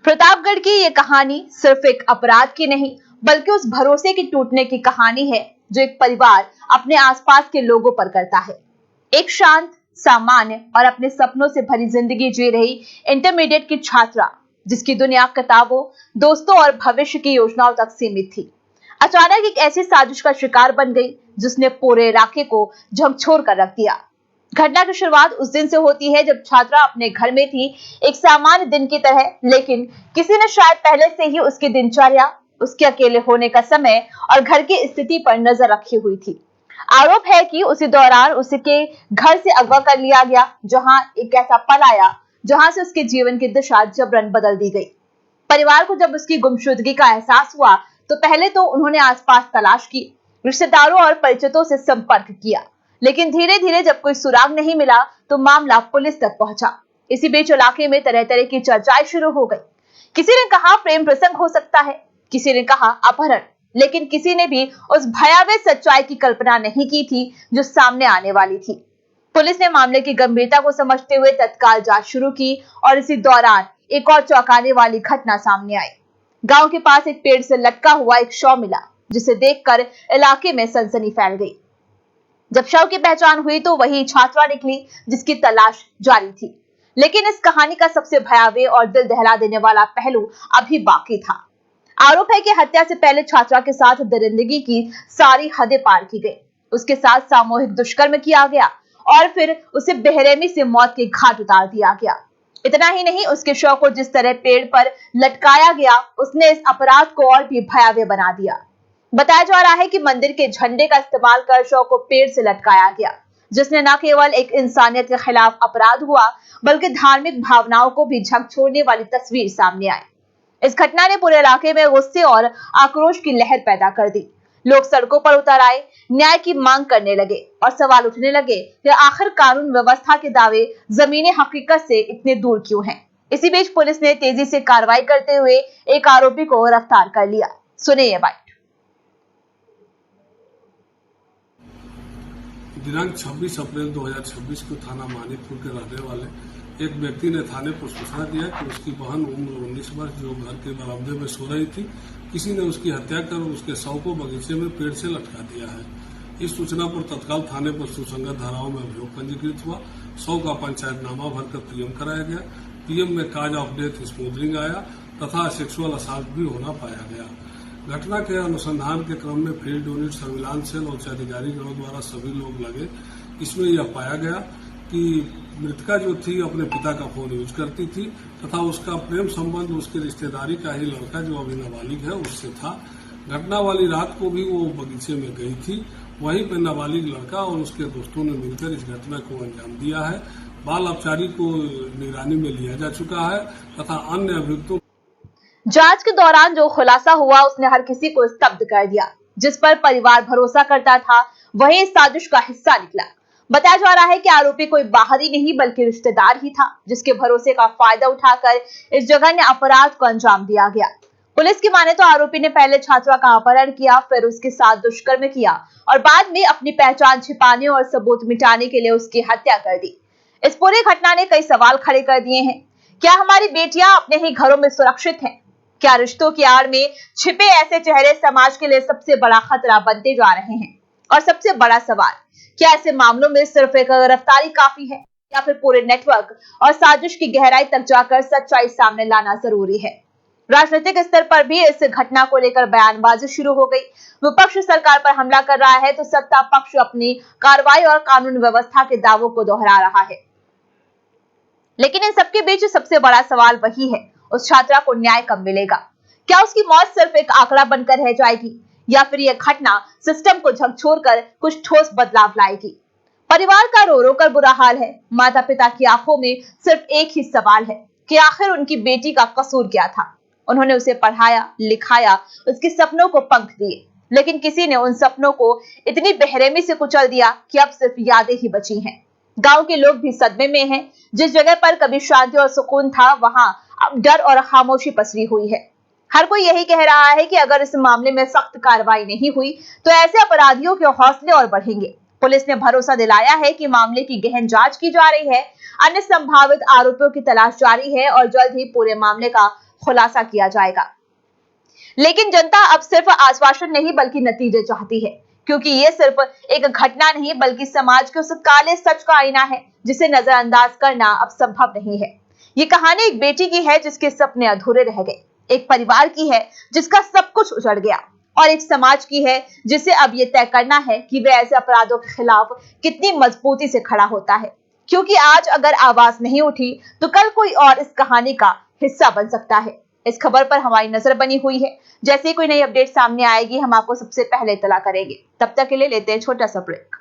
प्रतापगढ़ की ये कहानी सिर्फ एक अपराध की नहीं, बल्कि उस भरोसे के टूटने की कहानी है जो एक परिवार अपने आसपास के लोगों पर करता है। एक शांत, सामान्य और अपने सपनों से भरी जिंदगी जी रही इंटरमीडिएट की छात्रा, जिसकी दुनिया किताबों, दोस्तों और भविष्य की योजनाओं तक सीमित थी, अचानक एक ऐसी साजिश का शिकार बन गई जिसने पूरे इलाके को झकझोर कर रख दिया। घटना की शुरुआत उस दिन से होती है जब छात्रा अपने घर में थी, एक सामान्य दिन की तरह, लेकिन किसी ने शायद पहले से ही उसकी दिनचर्या, उसके अकेले होने का समय और घर की स्थिति पर नजर रखी हुई थी। आरोप है कि उसी दौरान उसके घर से अगवा कर लिया गया, जहां एक ऐसा पल आया जहां से उसके जीवन की दिशा जबरन बदल दी गई। परिवार को जब उसकी गुमशुदगी का एहसास हुआ तो पहले तो उन्होंने आसपास तलाश की, रिश्तेदारों और परिचितों से संपर्क किया, लेकिन धीरे धीरे जब कोई सुराग नहीं मिला तो मामला पुलिस तक पहुंचा। इसी बीच इलाके में तरह तरह की चर्चाएं शुरू हो गई। किसी ने कहा प्रेम प्रसंग हो सकता है, किसी ने कहा अपहरण, लेकिन किसी ने भी उस भयावह सच्चाई की कल्पना नहीं की थी जो सामने आने वाली थी। पुलिस ने मामले की गंभीरता को समझते हुए तत्काल जांच शुरू की और इसी दौरान एक और चौंकाने वाली घटना सामने आई। गांव के पास एक पेड़ से लटका हुआ एक शव मिला, जिसे देखकर इलाके में सनसनी फैल गई। जब शव की पहचान हुई तो वही छात्रा निकली जिसकी तलाश जारी थी। लेकिन इस कहानी का सबसे भयावह और दिल दहला देने वाला पहलू अभी बाकी था। आरोप है कि हत्या से पहले छात्रा के साथ दरिंदगी की सारी हदें पार की गई, उसके साथ सामूहिक दुष्कर्म किया गया और फिर उसे बेरहमी से मौत के घाट उतार दिया गया। इतना ही नहीं, उसके शव को जिस तरह पेड़ पर लटकाया गया, उसने इस अपराध को और भी भयावह बना दिया। बताया जा रहा है कि मंदिर के झंडे का इस्तेमाल कर शव को पेड़ से लटकाया गया, जिसने न केवल एक इंसानियत के खिलाफ अपराध हुआ, बल्कि धार्मिक भावनाओं को भी झकझोरने वाली तस्वीर सामने आई। इस घटना ने पूरे इलाके में गुस्से और आक्रोश की लहर पैदा कर दी। लोग सड़कों पर उतर आए, न्याय की मांग करने लगे और सवाल उठने लगे कि आखिर कानून व्यवस्था के दावे जमीनी हकीकत से इतने दूर क्यों हैं। इसी बीच पुलिस ने तेजी से कार्रवाई करते हुए एक आरोपी को गिरफ्तार कर लिया। सुनिए ये बात। दिनांक 26 अप्रैल 2026 को थाना मानिकपुर के रहने वाले एक व्यक्ति ने थाने पर सूचना दिया कि उसकी बहन उम्र 19 वर्ष जो घर के बरामदे में सो रही थी, किसी ने उसकी हत्या कर उसके शव को बगीचे में पेड़ से लटका दिया है। इस सूचना पर तत्काल थाने पर सुसंगत धाराओं में अभियोग पंजीकृत हुआ। शव का पंचायतनामा भरकर पीएम कराया गया। पीएम में काज ऑफ डेथ स्मूदरिंग आया तथा सेक्सुअल असाल्ट भी होना पाया गया। घटना के अनुसंधान के क्रम में फील्ड यूनिट, सर्विलांस सेल और उच्च अधिकारीगणों द्वारा सभी लोग लगे। इसमें यह पाया गया कि मृतका जो थी अपने पिता का फोन यूज करती थी तथा उसका प्रेम संबंध उसके रिश्तेदारी का ही लड़का जो अभी नाबालिग है उससे था। घटना वाली रात को भी वो बगीचे में गई थी। वहीं पर नाबालिग लड़का और उसके दोस्तों ने मिलकर इस घटना को अंजाम दिया है। बाल अपचारी को निगरानी में लिया जा चुका है तथा अन्य अभियुक्तों। जांच के दौरान जो खुलासा हुआ उसने हर किसी को स्तब्ध कर दिया। जिस पर परिवार भरोसा करता था वही इस साजिश का हिस्सा निकला। बताया जा रहा है कि आरोपी कोई बाहरी नहीं बल्कि रिश्तेदार ही था, जिसके भरोसे का फायदा उठाकर इस जघन्य अपराध को अंजाम दिया गया। पुलिस की माने तो आरोपी ने पहले छात्रा का अपहरण किया, फिर उसके साथ दुष्कर्म किया और बाद में अपनी पहचान छिपाने और सबूत मिटाने के लिए उसकी हत्या कर दी। इस पूरी घटना ने कई सवाल खड़े कर दिए हैं। क्या हमारी बेटियां अपने ही घरों में सुरक्षित हैं? क्या रिश्तों की आड़ में छिपे ऐसे चेहरे समाज के लिए सबसे बड़ा खतरा बनते जा रहे हैं? और सबसे बड़ा सवाल, क्या ऐसे मामलों में सिर्फ एक गिरफ्तारी काफी है या फिर पूरे नेटवर्क और साजिश की गहराई तक जाकर सच्चाई सामने लाना जरूरी है? राजनीतिक स्तर पर भी इस घटना को लेकर बयानबाजी शुरू हो गई। विपक्ष सरकार पर हमला कर रहा है तो सत्ता पक्ष अपनी कार्रवाई और कानून व्यवस्था के दावों को दोहरा रहा है। लेकिन इन सबके बीच सबसे बड़ा सवाल वही है, उस छात्रा को न्याय कब मिलेगा? क्या उसकी मौत सिर्फ एक आंकड़ा बनकर रह जाएगी या फिर यह घटना सिस्टम को झकझोरकर कुछ ठोस बदलाव लाएगी? परिवार का रो रो कर बुरा हाल है। माता पिता की आंखों में सिर्फ एक ही सवाल है कि आखिर उनकी बेटी का कसूर क्या था? उन्होंने उसे पढ़ाया, लिखाया, उसके सपनों को पंख दिए, लेकिन किसी ने उन सपनों को इतनी बेरहमी से कुचल दिया कि अब सिर्फ यादें ही बची हैं। गांव के लोग भी सदमे में हैं। जिस जगह पर कभी शांति और सुकून था, वहां अब डर और खामोशी पसरी हुई है। हर कोई यही कह रहा है कि अगर इस मामले में सख्त कार्रवाई नहीं हुई तो ऐसे अपराधियों के हौसले और बढ़ेंगे। पुलिस ने भरोसा दिलाया है कि मामले की गहन जांच की जा रही है, अन्य संभावित आरोपियों की तलाश जारी है और जल्द ही पूरे मामले का खुलासा किया जाएगा। लेकिन जनता अब सिर्फ आश्वासन नहीं बल्कि नतीजे चाहती है, क्योंकि ये सिर्फ एक घटना नहीं बल्कि समाज के उस काले सच का आईना है जिसे नजरअंदाज करना अब संभव नहीं है। ये कहानी एक बेटी की है जिसके सपने अधूरे रह गए, एक परिवार की है जिसका सब कुछ उजड़ गया, और एक समाज की है जिसे अब ये तय करना है कि वह ऐसे अपराधों के खिलाफ कितनी मजबूती से खड़ा होता है। क्योंकि आज अगर आवाज नहीं उठी तो कल कोई और इस कहानी का हिस्सा बन सकता है। इस खबर पर हमारी नजर बनी हुई है। जैसे ही कोई नई अपडेट सामने आएगी हम आपको सबसे पहले इत्तला करेंगे। तब तक के लिए लेते हैं छोटा सा ब्रेक।